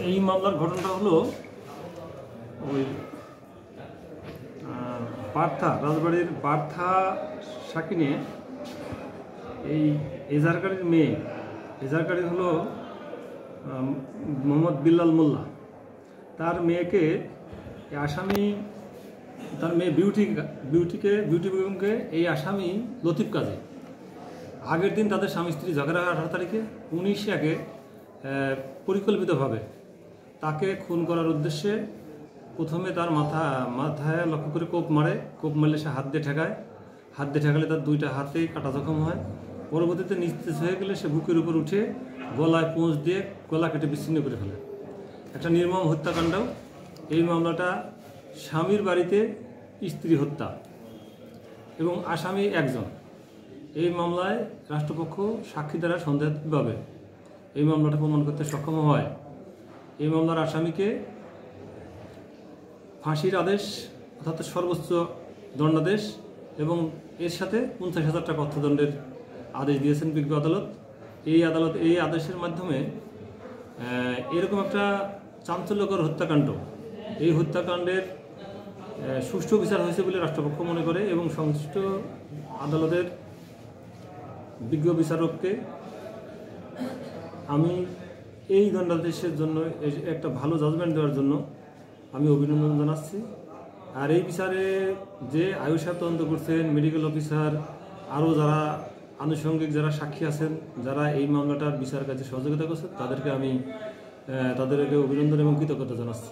এই মামলার ঘটনাটা হলো ওই পার্থা রাজবাড়ির পার্থা সাকিনে এই এজারকারীর মেয়ে, এজারকারী হলো মোহাম্মদ বিল্লাল মোল্লা। তার মেয়েকে আসামি, তার মেয়ে বিউটি বেগমকে এই আসামি লতিফ কাজী আগের দিন তাদের স্বামী স্ত্রী ঝগড়া 18 তারিখে 19/1 পরিকল্পিতভাবে তাকে খুন করার উদ্দেশ্যে প্রথমে তার মাথায় লক্ষ্য করে কোপ মারলে সে হাত দিয়ে ঠেকালে তার 2টা হাতেই কাটা জখম হয়। পরবর্তীতে নিস্তেজ হয়ে গেলে সে বুকের উপর উঠে গলায় পোঁচ দিয়ে গলা কেটে বিচ্ছিন্ন করে ফেলে। একটা নির্মম হত্যাকাণ্ড। এই মামলাটা স্বামীর বাড়িতে স্ত্রী হত্যা এবং আসামি একজন। এই মামলায় রাষ্ট্রপক্ষ সাক্ষী দ্বারা সন্দেহভাবে এই মামলাটা প্রমাণ করতে সক্ষম হয়। এই মামলার আসামিকে ফাঁসির আদেশ অর্থাৎ সর্বোচ্চ দণ্ডাদেশ এবং এর সাথে 50,000 টাকা অর্থদণ্ডের আদেশ দিয়েছেন বিজ্ঞ আদালত। এই আদেশের মাধ্যমে এরকম একটা চাঞ্চল্যকর হত্যাকাণ্ড, এই হত্যাকাণ্ডের সুষ্ঠু বিচার হয়েছে বলে রাষ্ট্রপক্ষ মনে করে এবং সংশ্লিষ্ট আদালতের বিজ্ঞ বিচারককে আমি এই দণ্ডাদেশের জন্য একটা ভালো জাজমেন্ট দেওয়ার জন্য আমি অভিনন্দন জানাচ্ছি। আর এই বিচারে যে আয়ু সাহেব তদন্ত করছেন, মেডিকেল অফিসার, আরও যারা আনুষঙ্গিক যারা সাক্ষী আছেন, যারা এই মামলাটার বিচার কাজে সহযোগিতা করছেন, তাদেরকে অভিনন্দন এবং কৃতজ্ঞতা জানাচ্ছি।